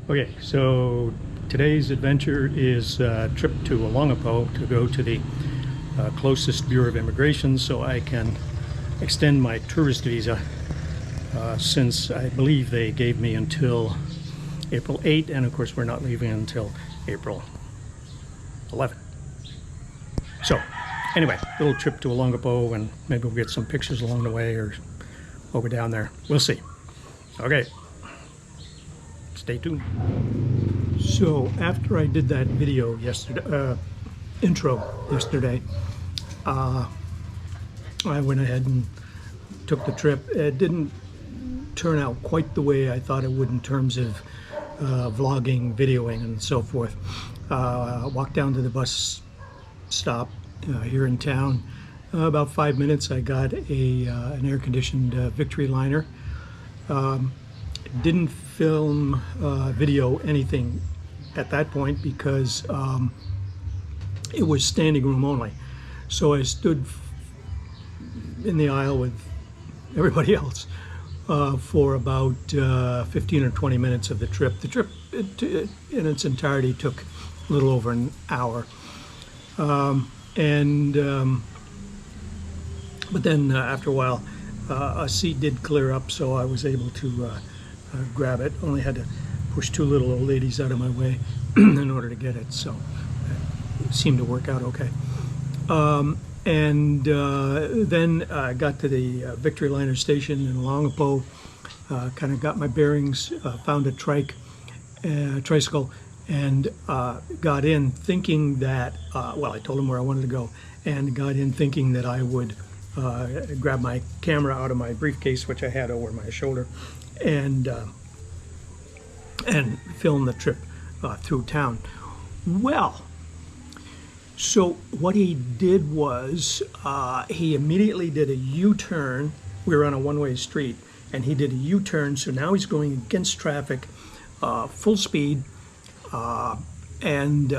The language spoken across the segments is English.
Okay, so today's adventure is a trip to Olongapo to go to the closest Bureau of Immigration so I can extend my tourist visa since I believe they gave me until April 8, and of course we're not leaving until April 11. So anyway, little trip to Olongapo, and maybe we'll get some pictures along the way or while we're down there. We'll see. Okay. Stay tuned. So after I did that video yesterday, intro yesterday, I went ahead and took the trip. It didn't turn out quite the way I thought it would in terms of vlogging, videoing, and so forth. Walked down to the bus stop here in town. About 5 minutes, I got an air-conditioned Victory liner. Didn't film, video, anything at that point because it was standing room only. So I stood in the aisle with everybody else for about 15 or 20 minutes of the trip. The trip in its entirety took a little over an hour. But then after a while, a seat did clear up, so I was able to grab it. Only had to push two little old ladies out of my way in order to get it, so it seemed to work out okay. Then I got to the Victory Liner station in Olongapo, kind of got my bearings, found a tricycle, and got in thinking that, well, I told them where I wanted to go, and got in thinking that I would grab my camera out of my briefcase, which I had over my shoulder, and film the trip through town. Well, so what he did was he immediately did a U-turn. We were on a one-way street, and he did a U-turn, so now he's going against traffic, full speed, and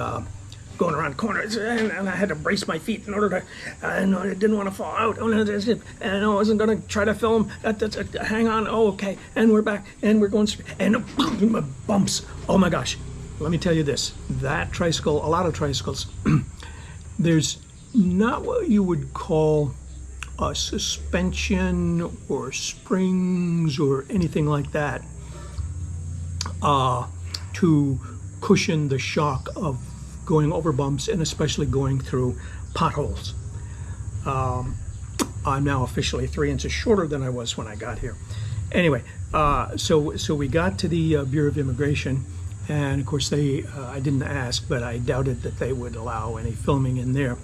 going around corners, and I had to brace my feet in order to, I didn't want to fall out, and I wasn't going to try to film, hang on, oh, okay, and we're back, and we're going, and bumps, oh my gosh. Let me tell you this, that tricycle, a lot of tricycles, there's not what you would call a suspension or springs or anything like that to cushion the shock of going over bumps, and especially going through potholes. I'm now officially 3 inches shorter than I was when I got here. Anyway, so we got to the Bureau of Immigration, and of course I didn't ask, but I doubted that they would allow any filming in there.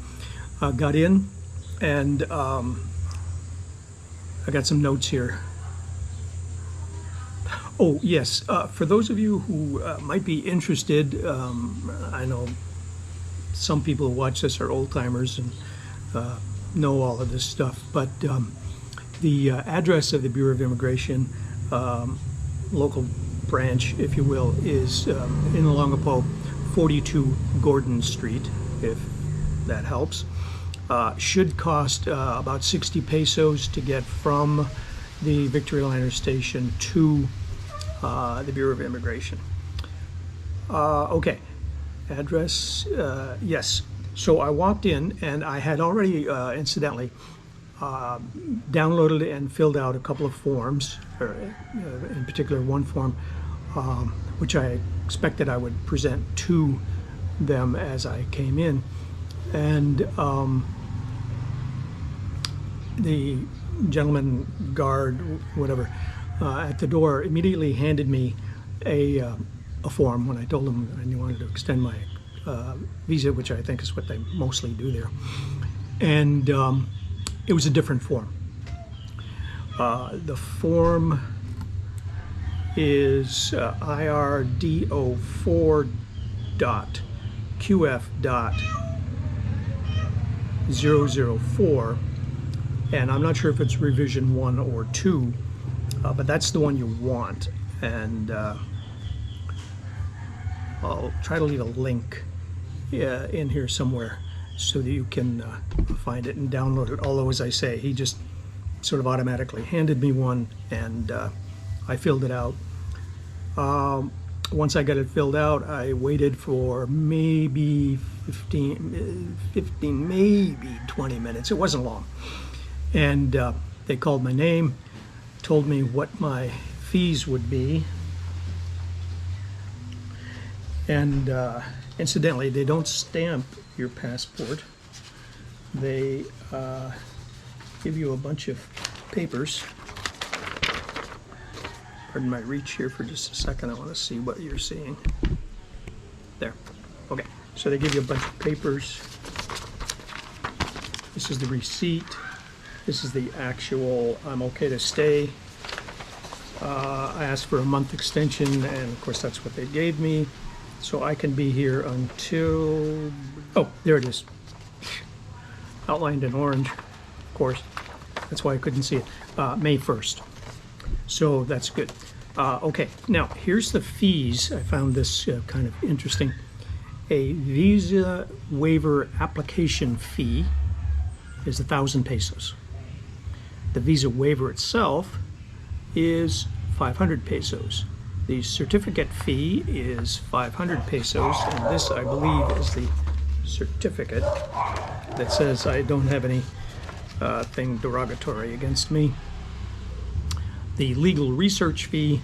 Got in, and I got some notes here. Oh yes, for those of you who might be interested, I know some people who watch this are old-timers and know all of this stuff, but the address of the Bureau of Immigration, local branch, if you will, is in Olongapo, 42 Gordon Street, if that helps. Should cost about 60 pesos to get from the Victory Liner station to the Bureau of Immigration. Okay, address, yes. So I walked in, and I had already, incidentally, downloaded and filled out a couple of forms, or in particular one form, which I expected I would present to them as I came in. And the gentleman guard, whatever, at the door immediately handed me a form when I told him I wanted to extend my visa, which I think is what they mostly do there. And it was a different form. The form is IRDO4.QF.004, and I'm not sure if it's revision 1 or 2, but that's the one you want. And I'll try to leave a link in here somewhere so that you can find it and download it. Although, as I say, he just sort of automatically handed me one, and I filled it out. Once I got it filled out, I waited for maybe 15, maybe 20 minutes. It wasn't long. And they called my name, told me what my fees would be. And incidentally, they don't stamp your passport. They give you a bunch of papers. Pardon my reach here for just a second. I want to see what you're seeing. There. Okay. So they give you a bunch of papers. This is the receipt. This is the actual I'm okay to stay. I asked for a month extension, and of course that's what they gave me. So I can be here until, oh, there it is. Outlined in orange, of course. That's why I couldn't see it. May 1st. So that's good. Okay, now here's the fees. I found this kind of interesting. A visa waiver application fee is 1,000 pesos. The visa waiver itself is 500 pesos. The certificate fee is 500 pesos, and this, I believe, is the certificate that says I don't have any thing derogatory against me. The legal research fee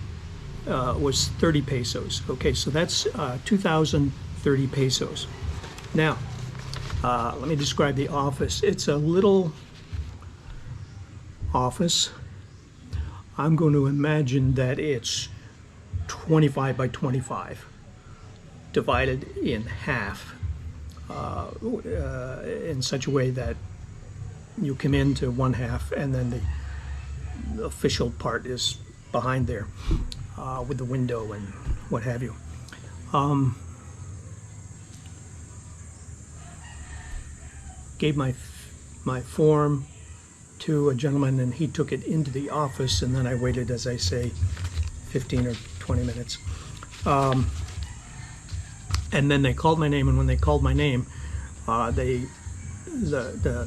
was 30 pesos. Okay, so that's 2,030 pesos. Now, let me describe the office. It's a little office. I'm going to imagine that it's 25 by 25, divided in half in such a way that you come into one half and then the official part is behind there with the window and what have you. Gave my form to a gentleman, and he took it into the office, and then I waited, as I say, 15 or 20 minutes. And then they called my name, and when they called my name, the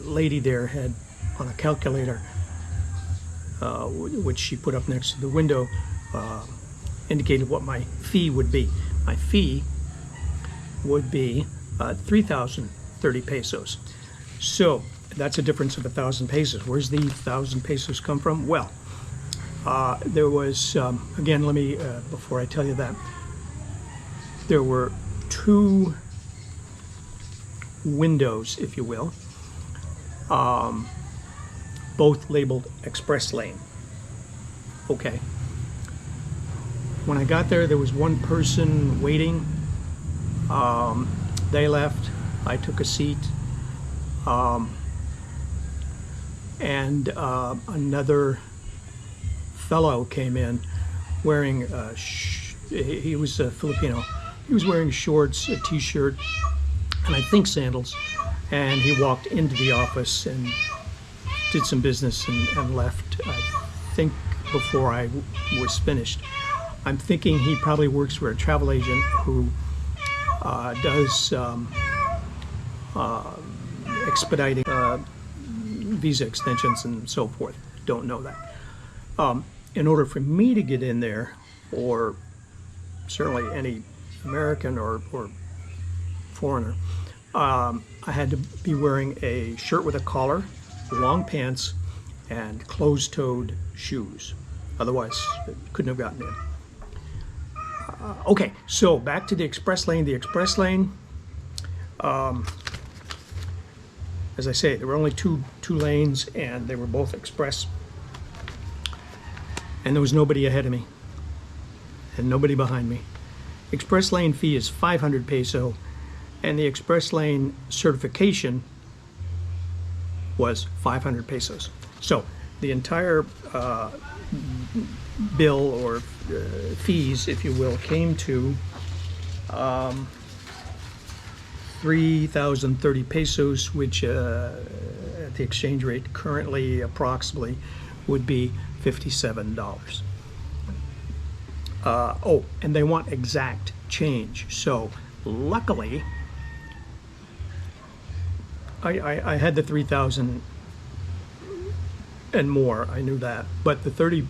lady there had on a calculator, which she put up next to the window, indicated what my fee would be. My fee would be 3,030 pesos. So that's a difference of 1,000 pesos. Where's the 1,000 pesos come from? Well, there was, again, let me, before I tell you that, there were two windows, if you will, both labeled express lane. Okay. When I got there, there was one person waiting. They left. I took a seat. And another fellow came in wearing, he was a Filipino. He was wearing shorts, a t-shirt, and I think sandals. And he walked into the office and did some business and left, I think, before I was finished. I'm thinking he probably works for a travel agent who does expediting visa extensions and so forth. Don't know that. In order for me to get in there, or certainly any American or foreigner, I had to be wearing a shirt with a collar, long pants, and closed-toed shoes. Otherwise, I couldn't have gotten in. Okay, so back to the express lane. The express lane, as I say, there were only two lanes, and they were both express. And there was nobody ahead of me, and nobody behind me. Express lane fee is 500 peso, and the express lane certification was 500 pesos. So the entire bill or fees, if you will, came to 3,030 pesos, which at the exchange rate currently approximately would be $57. Oh, and they want exact change. So luckily, I had the 3,000 and more. I knew that, but the 30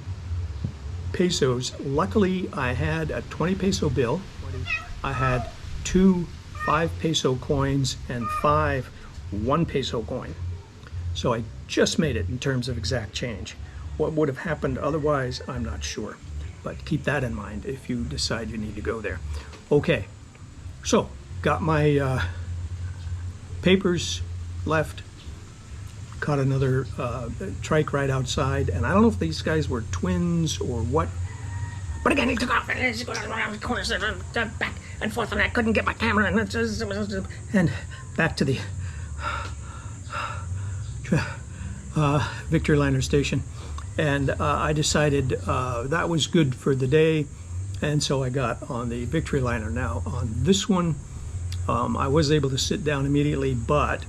pesos. Luckily, I had a 20 peso bill. I had 2 5 peso coins and 5 1 peso coin. So I just made it in terms of exact change. What would have happened otherwise, I'm not sure. But keep that in mind if you decide you need to go there. Okay, so got my papers left. Caught another trike right outside, and I don't know if these guys were twins or what. But again, he took off and he's going around the corners back and forth, and I couldn't get my camera and back to the Victory Liner station. And I decided that was good for the day, and so I got on the Victory Liner. Now on this one, I was able to sit down immediately, but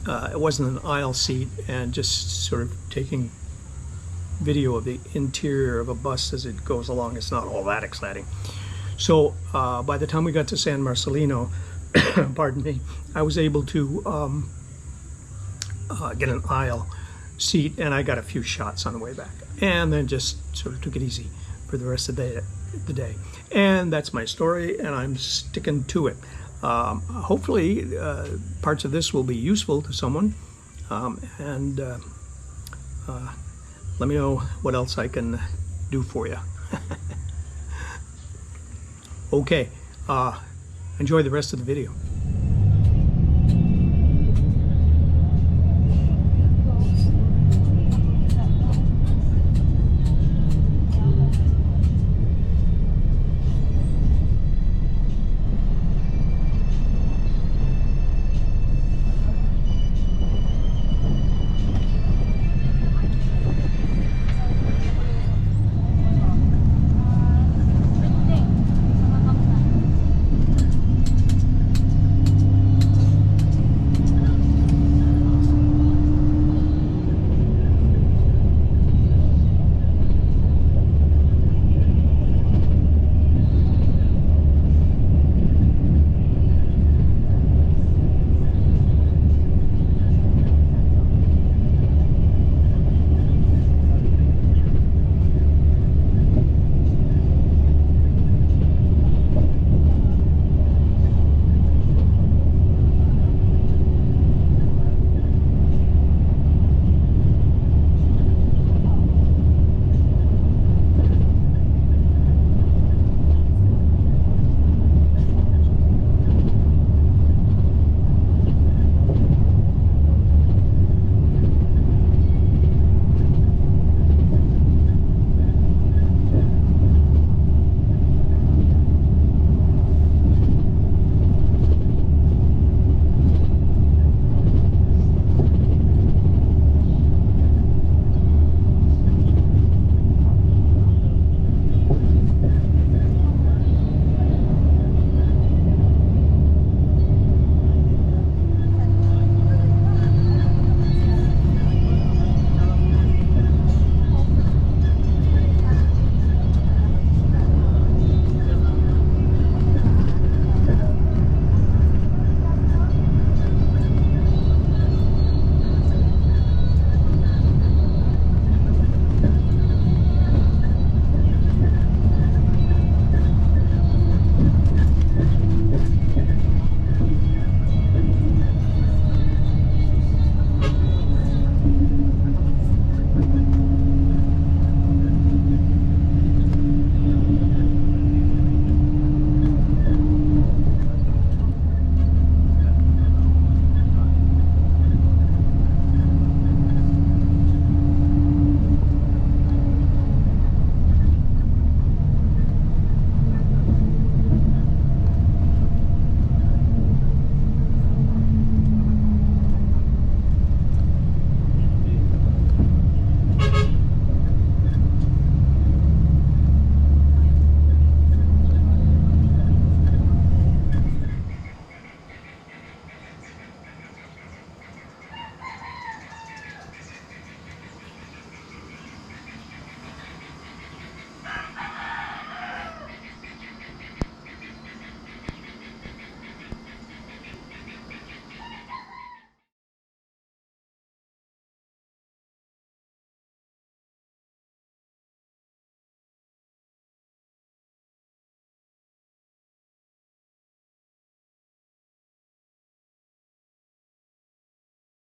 it wasn't an aisle seat, and just sort of taking video of the interior of a bus as it goes along, it's not all that exciting. So by the time we got to San Marcelino, pardon me, I was able to get an aisle seat, and I got a few shots on the way back, and then just sort of took it easy for the rest of the day. And that's my story, and I'm sticking to it. Hopefully parts of this will be useful to someone, and let me know what else I can do for you. Okay, enjoy the rest of the video.